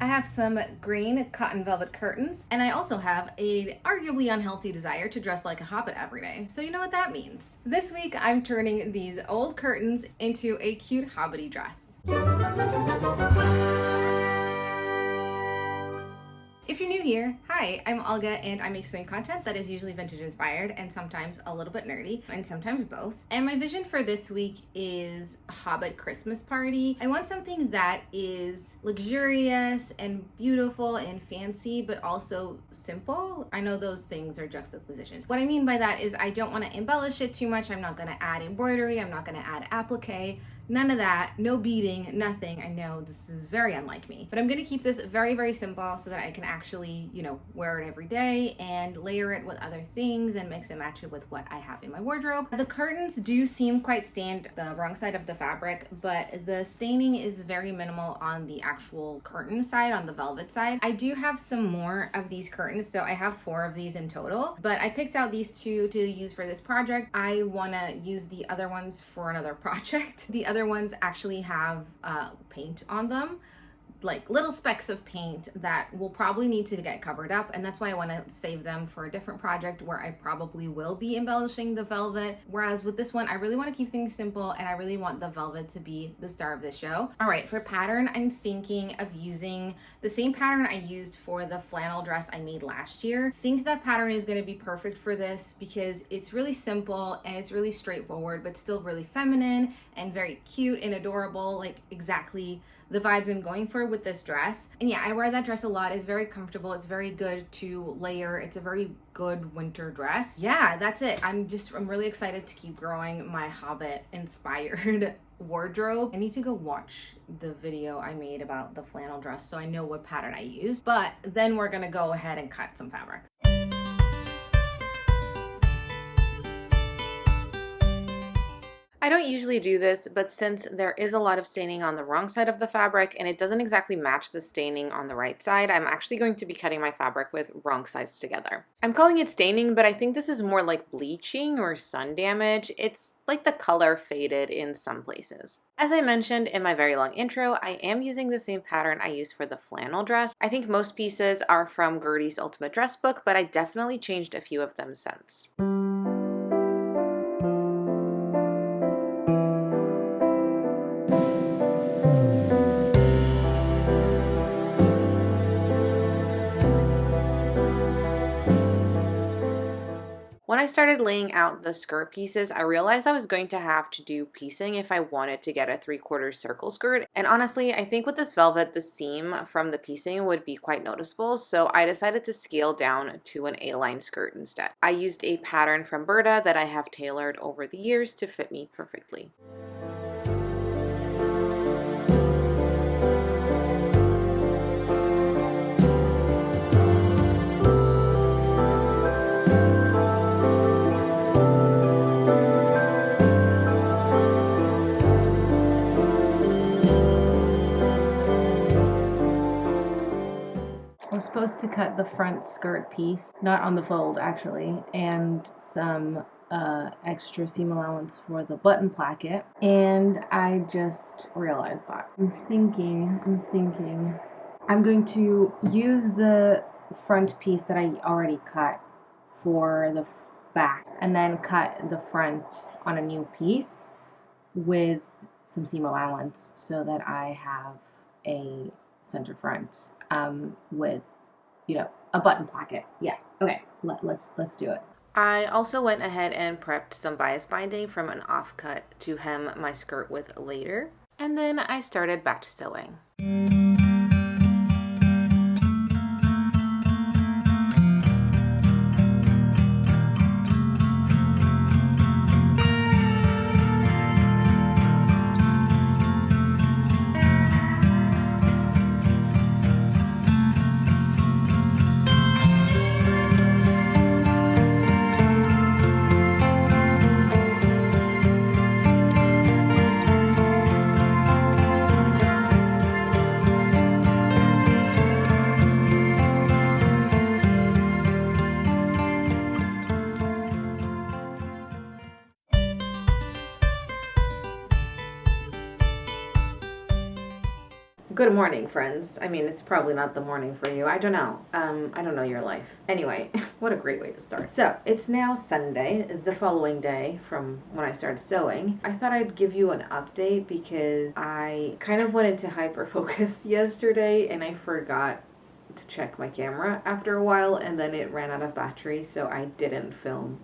I have some green cotton velvet curtains, and I also have an arguably unhealthy desire to dress like a hobbit every day. So you know what that means. This week I'm turning these old curtains into a cute hobbity dress. If you're new here, hi, I'm Olga and I make sewing content that is usually vintage inspired and sometimes a little bit nerdy and sometimes both. And my vision for this week is Hobbit Christmas Party. I want something that is luxurious and beautiful and fancy, but also simple. I know those things are juxtapositions. What I mean by that is I don't want to embellish it too much. I'm not going to add embroidery. I'm not going to add applique. None of that, no beading, nothing. I know this is very unlike me, but I'm gonna keep this very, very simple so that I can actually, wear it every day and layer it with other things and mix and match it with what I have in my wardrobe. The curtains do seem quite stained the wrong side of the fabric, but the staining is very minimal on the actual curtain side, on the velvet side. I do have some more of these curtains, so I have 4 of these in total, but I picked out these 2 to use for this project. I wanna use the other ones for another project. The other ones actually have paint on them, like little specks of paint that will probably need to get covered up, and that's why I want to save them for a different project where I probably will be embellishing the velvet. Whereas with this one, I really want to keep things simple and I really want the velvet to be the star of the show. All right, for pattern, I'm thinking of using the same pattern I used for the flannel dress I made last year. I think that pattern is going to be perfect for this because it's really simple and it's really straightforward, but still really feminine and very cute and adorable, like exactly the vibes I'm going for with this dress. And yeah, I wear that dress a lot. It's very comfortable. It's very good to layer. It's a very good winter dress. Yeah, that's it. I'm really excited to keep growing my Hobbit inspired wardrobe. I need to go watch the video I made about the flannel dress so I know what pattern I used, but then we're gonna go ahead and cut some fabric. I don't usually do this, but since there is a lot of staining on the wrong side of the fabric and it doesn't exactly match the staining on the right side, I'm actually going to be cutting my fabric with wrong sides together. I'm calling it staining, but I think this is more like bleaching or sun damage. It's like the color faded in some places. As I mentioned in my very long intro, I am using the same pattern I used for the flannel dress. I think most pieces are from Gertie's Ultimate Dress Book, but I definitely changed a few of them since. When I started laying out the skirt pieces, I realized I was going to have to do piecing if I wanted to get a 3/4 circle skirt. And honestly, I think with this velvet, the seam from the piecing would be quite noticeable, so I decided to scale down to an A-line skirt instead. I used a pattern from Berta that I have tailored over the years to fit me perfectly. I was supposed to cut the front skirt piece, not on the fold actually, and some extra seam allowance for the button placket, and I just realized that. I'm thinking I'm going to use the front piece that I already cut for the back and then cut the front on a new piece with some seam allowance so that I have a center front with a button placket. Yeah, okay, let's do it. I also went ahead and prepped some bias binding from an offcut to hem my skirt with later, and then I started batch sewing. Good morning, friends. I mean, it's probably not the morning for you. I don't know. I don't know your life. Anyway, what a great way to start. So, it's now Sunday, the following day from when I started sewing. I thought I'd give you an update because I kind of went into hyper focus yesterday and I forgot to check my camera after a while, and then it ran out of battery, so I didn't film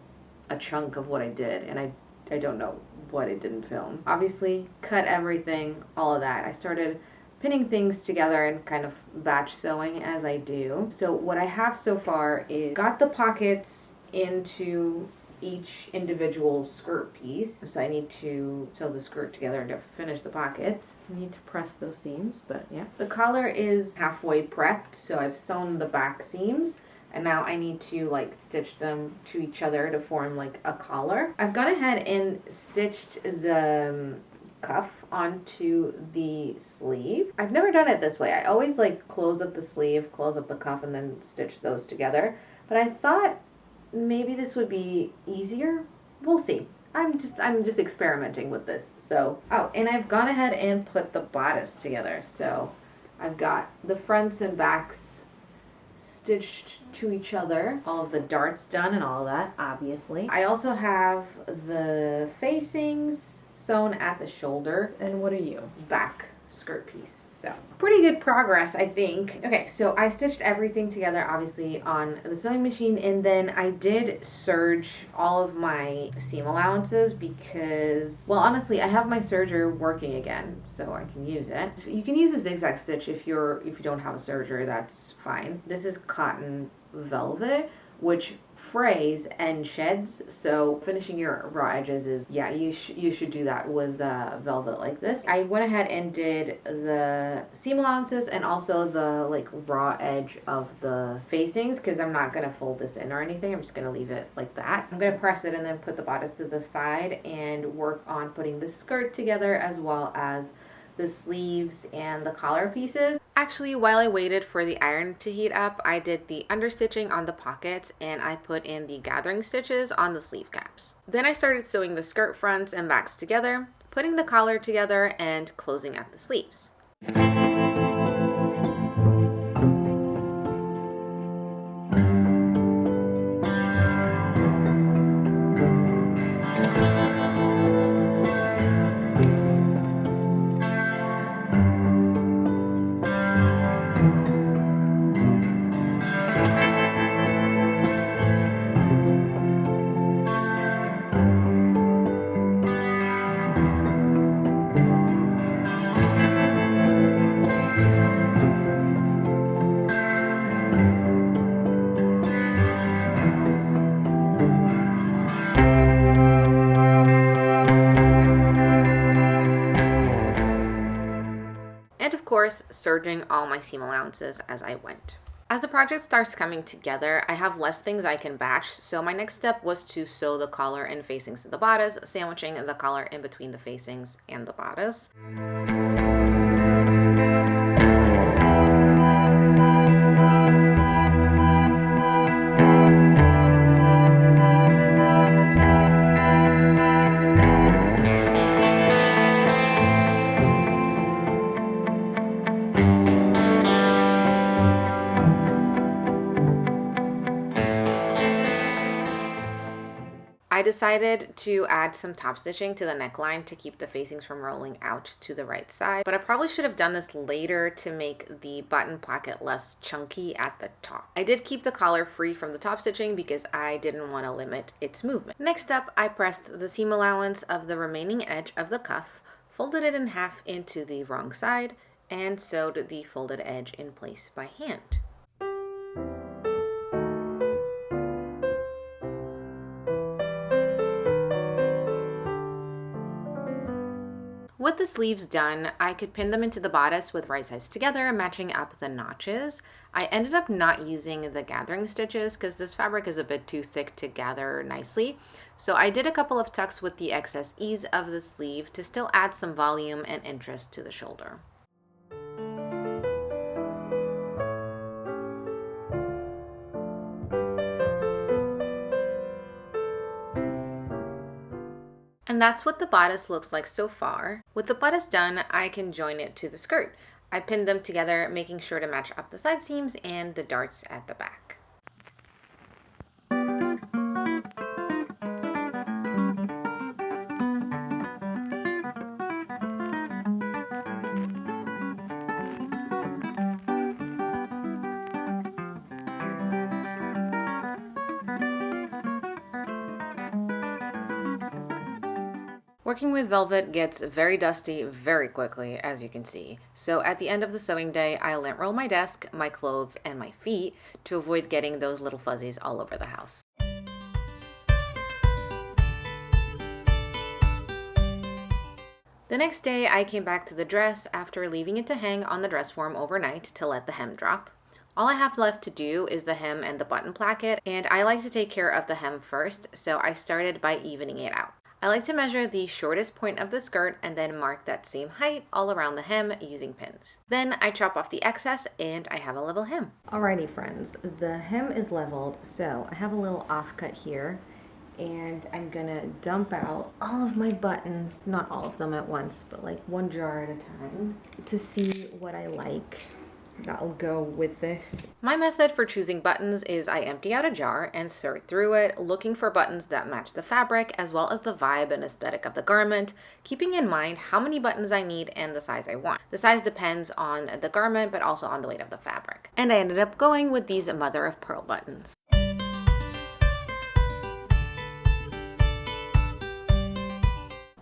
a chunk of what I did, and I don't know what I didn't film. Obviously, cut everything, all of that. I started pinning things together and kind of batch sewing as I do. So what I have so far is got the pockets into each individual skirt piece. So I need to sew the skirt together to finish the pockets. I need to press those seams, but yeah. The collar is halfway prepped, so I've sewn the back seams. And now I need to like stitch them to each other to form like a collar. I've gone ahead and stitched the cuff onto the sleeve. I've never done it this way. I always like close up the sleeve, close up the cuff, and then stitch those together. But I thought maybe this would be easier. We'll see. I'm just experimenting with this. So, oh, and I've gone ahead and put the bodice together. So I've got the fronts and backs stitched to each other, all of the darts done and all of that, obviously. I also have the facings sewn at the shoulder. And what are you? Back skirt piece. So pretty good progress, I think. Okay, so I stitched everything together obviously on the sewing machine, and then I did serge all of my seam allowances because, well, honestly, I have my serger working again, so I can use it. So you can use a zigzag stitch if you don't have a serger, that's fine. This is cotton velvet, which frays and sheds, so finishing your raw edges is, yeah, you should do that with velvet like this. I went ahead and did the seam allowances and also the like raw edge of the facings because I'm not gonna fold this in or anything. I'm just gonna leave it like that. I'm gonna press it and then put the bodice to the side and work on putting the skirt together as well as the sleeves and the collar pieces. Actually, while I waited for the iron to heat up, I did the understitching on the pockets and I put in the gathering stitches on the sleeve caps. Then I started sewing the skirt fronts and backs together, putting the collar together and closing at the sleeves. And of course, serging all my seam allowances as I went. As the project starts coming together, I have less things I can batch, so my next step was to sew the collar and facings to the bodice, sandwiching the collar in between the facings and the bodice. I decided to add some top stitching to the neckline to keep the facings from rolling out to the right side, but I probably should have done this later to make the button placket less chunky at the top. I did keep the collar free from the top stitching because I didn't want to limit its movement. Next up, I pressed the seam allowance of the remaining edge of the cuff, folded it in half into the wrong side, and sewed the folded edge in place by hand. With the sleeves done, I could pin them into the bodice with right sides together, matching up the notches. I ended up not using the gathering stitches because this fabric is a bit too thick to gather nicely. So I did a couple of tucks with the excess ease of the sleeve to still add some volume and interest to the shoulder. And that's what the bodice looks like so far. With the bodice done, I can join it to the skirt. I pinned them together, making sure to match up the side seams and the darts at the back. Working with velvet gets very dusty very quickly, as you can see. So at the end of the sewing day, I lint roll my desk, my clothes, and my feet to avoid getting those little fuzzies all over the house. The next day, I came back to the dress after leaving it to hang on the dress form overnight to let the hem drop. All I have left to do is the hem and the button placket, and I like to take care of the hem first, so I started by evening it out. I like to measure the shortest point of the skirt and then mark that same height all around the hem using pins. Then I chop off the excess and I have a level hem. Alrighty friends, the hem is leveled, so I have a little offcut here and I'm gonna dump out all of my buttons, not all of them at once, but like one jar at a time to see what I like that'll go with this. My method for choosing buttons is I empty out a jar and sort through it, looking for buttons that match the fabric as well as the vibe and aesthetic of the garment, keeping in mind how many buttons I need and the size I want. The size depends on the garment, but also on the weight of the fabric. And I ended up going with these mother of pearl buttons.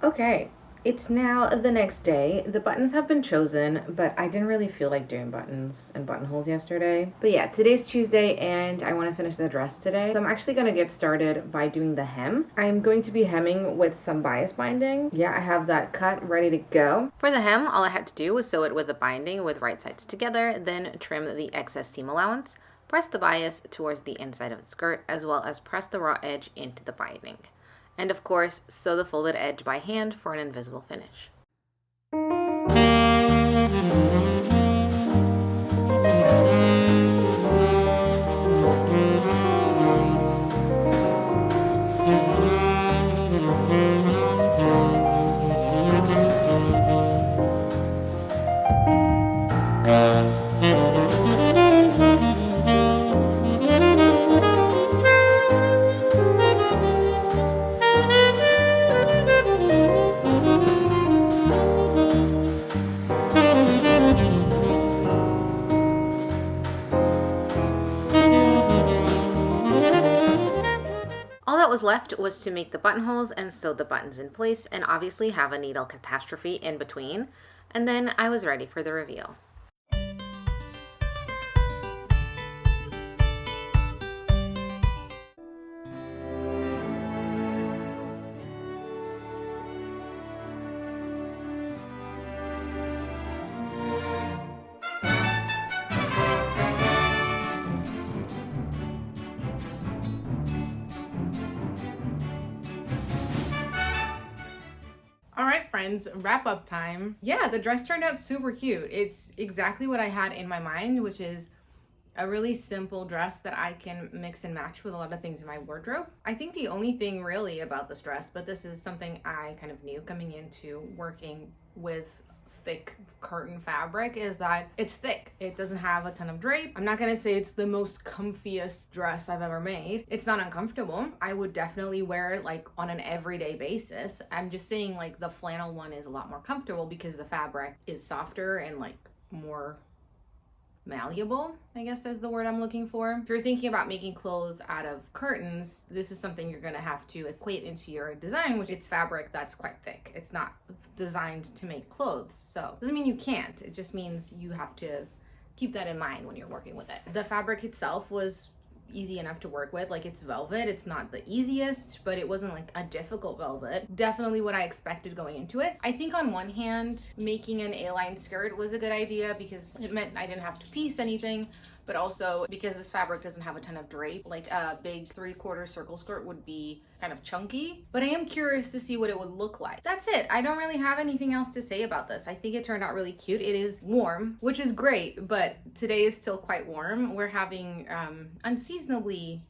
Okay. It's now the next day. The buttons have been chosen, but I didn't really feel like doing buttons and buttonholes yesterday. But yeah, today's Tuesday and I want to finish the dress today. So I'm actually going to get started by doing the hem. I'm going to be hemming with some bias binding. Yeah, I have that cut ready to go. For the hem, all I had to do was sew it with the binding with right sides together, then trim the excess seam allowance, press the bias towards the inside of the skirt, as well as press the raw edge into the binding. And of course, sew the folded edge by hand for an invisible finish. Was left was to make the buttonholes and sew the buttons in place and obviously have a needle catastrophe in between, and then I was ready for the reveal. Friends, wrap up time. Yeah, the dress turned out super cute. It's exactly what I had in my mind, which is a really simple dress that I can mix and match with a lot of things in my wardrobe. I think the only thing really about this dress, but this is something I kind of knew coming into working with thick curtain fabric, is that it's thick. It doesn't have a ton of drape. I'm not gonna say it's the most comfiest dress I've ever made. It's not uncomfortable. I would definitely wear it like on an everyday basis. I'm just saying like the flannel one is a lot more comfortable because the fabric is softer and like more malleable, I guess is the word I'm looking for. If you're thinking about making clothes out of curtains, this is something you're gonna have to equate into your design, which it's fabric that's quite thick. It's not designed to make clothes, so doesn't mean you can't. It just means you have to keep that in mind when you're working with it. The fabric itself was easy enough to work with. Like, it's velvet. It's not the easiest, but it wasn't like a difficult velvet. Definitely what I expected going into it. I think on one hand, making an A-line skirt was a good idea because it meant I didn't have to piece anything, but also because this fabric doesn't have a ton of drape, like a big 3/4 circle skirt would be kind of chunky. But I am curious to see what it would look like. That's it. I don't really have anything else to say about this. I think it turned out really cute. It is warm, which is great, but today is still quite warm. We're having unseasonably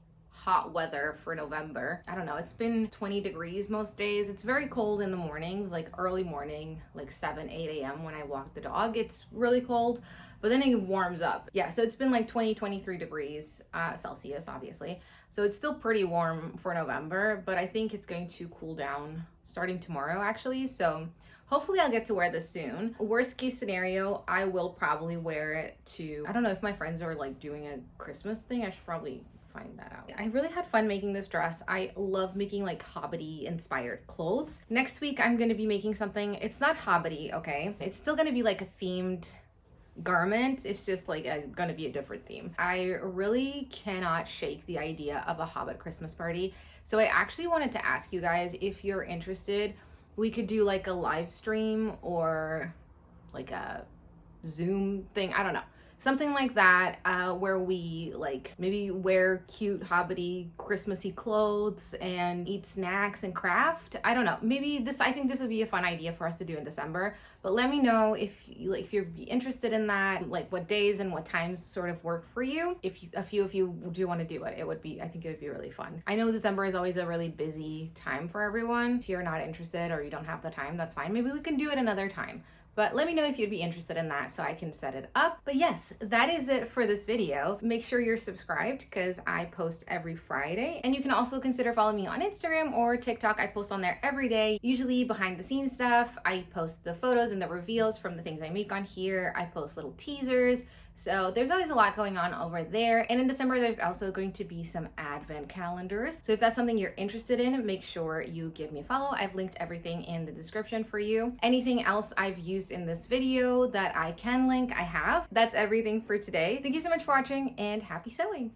hot weather for November. I don't know, it's been 20 degrees most days. It's very cold in the mornings, like early morning, like 7, 8 a.m. when I walk the dog. It's really cold, but then it warms up. Yeah, so it's been like 20, 23 degrees Celsius, obviously. So it's still pretty warm for November, but I think it's going to cool down starting tomorrow, actually. So hopefully I'll get to wear this soon. Worst case scenario, I will probably wear it to, I don't know if my friends are like doing a Christmas thing. I should probably find that out. I really had fun making this dress. I love making like Hobbity inspired clothes. Next week, I'm gonna be making something, it's not Hobbity, okay? It's still gonna be like a themed garment. It's just like gonna be a different theme. I really cannot shake the idea of a Hobbit Christmas party. So I actually wanted to ask you guys if you're interested. We could do like a live stream or like a Zoom thing. I don't know. Something like that, where we like maybe wear cute Hobbity Christmassy clothes and eat snacks and craft. I don't know. Maybe I think this would be a fun idea for us to do in December. But let me know if you're interested in that, like what days and what times sort of work for you. If a few of you do want to do it, I think it would be really fun. I know December is always a really busy time for everyone. If you're not interested or you don't have the time, that's fine. Maybe we can do it another time. But let me know if you'd be interested in that so I can set it up. But yes, that is it for this video. Make sure you're subscribed because I post every Friday. And you can also consider following me on Instagram or TikTok. I post on there every day, usually behind the scenes stuff. I post the photos and the reveals from the things I make on here. I post little teasers. So there's always a lot going on over there. And in December, there's also going to be some advent calendars. So if that's something you're interested in, make sure you give me a follow. I've linked everything in the description for you. Anything else I've used in this video that I can link, I have. That's everything for today. Thank you so much for watching and happy sewing.